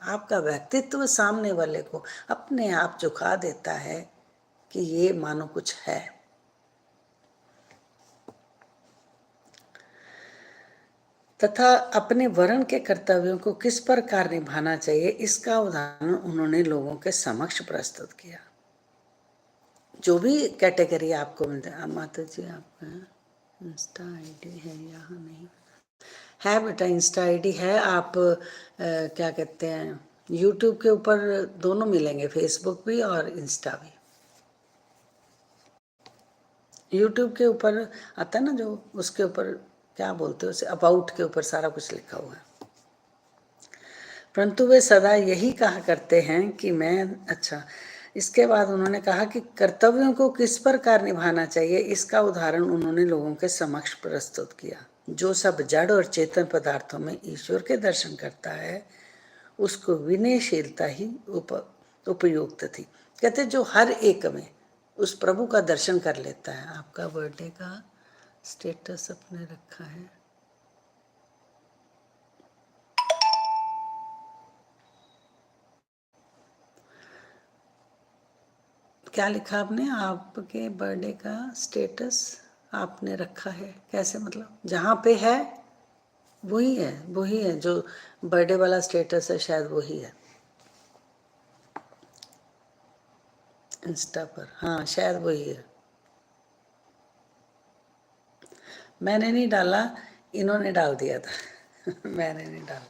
आपका व्यक्तित्व सामने वाले को अपने आप झुका देता है कि ये मानो कुछ है। तथा अपने वर्ण के कर्तव्यों को किस प्रकार निभाना चाहिए, इसका उदाहरण उन्होंने लोगों के समक्ष प्रस्तुत किया। जो भी कैटेगरी आपको मिलता है, माता जी आपका इंस्टा आईडी है यहाँ नहीं है? बेटा इंस्टा आईडी है। आप क्या कहते हैं, यूट्यूब के ऊपर दोनों मिलेंगे, फेसबुक भी और इंस्टा भी। यूट्यूब के ऊपर आता है ना, जो उसके ऊपर क्या बोलते हैं उसे, अबाउट के ऊपर सारा कुछ लिखा हुआ है। परंतु वे सदा यही कहा करते हैं कि मैं अच्छा। इसके बाद उन्होंने कहा कि कर्तव्यों को किस प्रकार निभाना चाहिए, इसका उदाहरण उन्होंने लोगों के समक्ष प्रस्तुत किया। जो सब जड़ और चेतन पदार्थों में ईश्वर के दर्शन करता है, उसको विनयशीलता ही उपयुक्त थी। कहते जो हर एक में उस प्रभु का दर्शन कर लेता है। आपका बर्थडे का स्टेटस अपने रखा है, क्या लिखा आपने? आपके बर्थडे का स्टेटस आपने रखा है, कैसे मतलब? जहाँ पे है वही है, वही है जो बर्थडे वाला स्टेटस है, शायद वही है इंस्टा पर। हाँ शायद वही है। मैंने नहीं डाला, इन्होंने डाल दिया था मैंने नहीं डाला,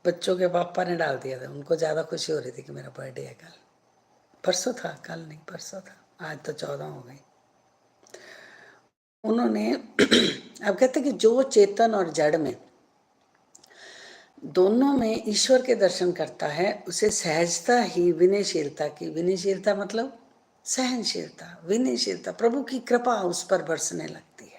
बच्चों के पापा ने डाल दिया था। उनको ज़्यादा खुशी हो रही थी कि मेरा बर्थडे है कल। परसों था, कल नहीं परसों था, आज तो 14 हो गई। उन्होंने अब कहते कि जो चेतन और जड़ में दोनों में ईश्वर के दर्शन करता है, उसे सहजता ही विनयशीलता की, विनयशीलता मतलब सहनशीलता, विनयशीलता, प्रभु की कृपा उस पर बरसने लगती है।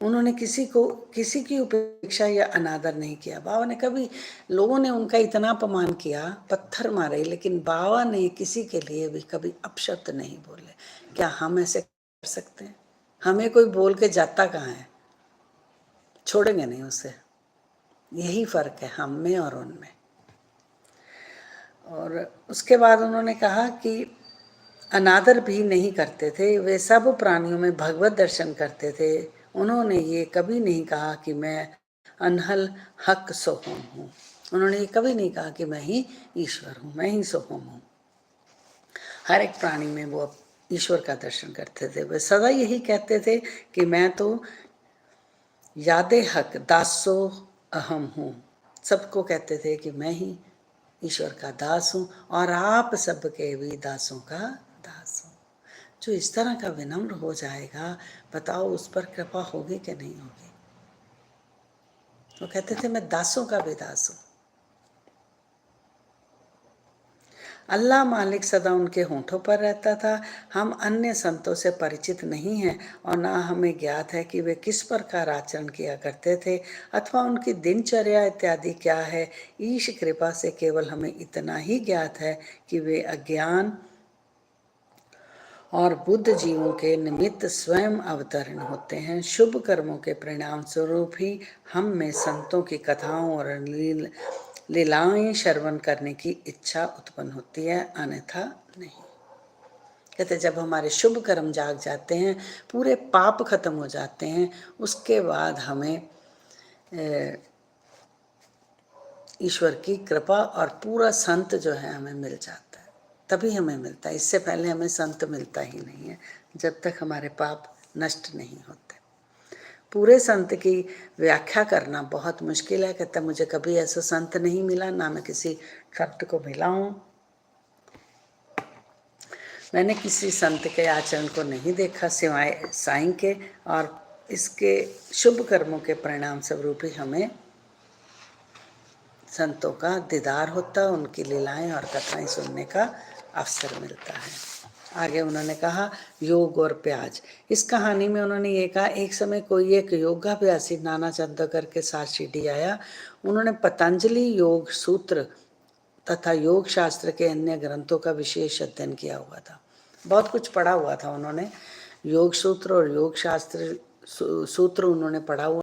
उन्होंने किसी की उपेक्षा या अनादर नहीं किया। बाबा ने कभी, लोगों ने उनका इतना अपमान किया, पत्थर मारे, लेकिन बाबा ने किसी के लिए भी कभी अपशब्द नहीं बोले। क्या हम ऐसे कर सकते हैं? हमें कोई बोल के जाता कहाँ है, छोड़ेंगे नहीं उसे। यही फर्क है हम में और उनमें। और उसके बाद उन्होंने कहा कि अनादर भी नहीं करते थे, वे सब प्राणियों में भगवत दर्शन करते थे। उन्होंने ये कभी नहीं कहा कि मैं अनहल हक सोहम हूँ। उन्होंने ये कभी नहीं कहा कि मैं ही ईश्वर हूँ, मैं ही सोहम हूँ। हर एक प्राणी में वो ईश्वर का दर्शन करते थे। वे सदा यही कहते थे कि मैं तो यादे हक दासो अहम हूँ। सबको कहते थे कि मैं ही ईश्वर का दास हूँ और आप सबके भी दासों का दास हूँ। जो इस तरह का विनम्र हो जाएगा, बताओ उस पर कृपा होगी कि नहीं होगी? वो कहते थे मैं दासों का भी दास हूँ। अल्लाह मालिक सदा उनके होठों पर रहता था। हम अन्य संतों से परिचित नहीं हैं और ना हमें ज्ञात है कि वे किस प्रकार आचरण किया करते थे अथवा उनकी दिनचर्या इत्यादि क्या है। ईश कृपा से केवल हमें इतना ही ज्ञात है कि वे अज्ञान और बुद्ध जीवों के निमित्त स्वयं अवतरण होते हैं। शुभ कर्मों के परिणाम स्वरूप ही हम में संतों की कथाओं और लीलाएं श्रवण करने की इच्छा उत्पन्न होती है, अन्यथा नहीं। कहते जब हमारे शुभ कर्म जाग जाते हैं, पूरे पाप खत्म हो जाते हैं, उसके बाद हमें ईश्वर की कृपा और पूरा संत जो है हमें मिल जाता है, तभी हमें मिलता है। इससे पहले हमें संत मिलता ही नहीं है, जब तक हमारे पाप नष्ट नहीं होते। पूरे संत की व्याख्या करना बहुत मुश्किल है। कहता मुझे कभी ऐसा संत नहीं मिला, ना मैं किसी संत को मिला हूँ। मैंने किसी संत के आचरण को नहीं देखा सिवाय साईं के, और इसके शुभ कर्मों के परिणाम स्वरूप ही हमें संतों का दीदार होता है, उनकी लीलाएं और कथाएं सुनने का अवसर मिलता है। आगे उन्होंने कहा योग और प्याज। इस कहानी में उन्होंने ये कहा, एक समय कोई एक योगाभ्यासी नाना चंद्रकर के साथ शिरडी आया। उन्होंने पतंजलि योग सूत्र तथा योग शास्त्र के अन्य ग्रंथों का विशेष अध्ययन किया हुआ था। बहुत कुछ पढ़ा हुआ था उन्होंने, योग सूत्र और योग शास्त्र सूत्र उन्होंने पढ़ा हुआ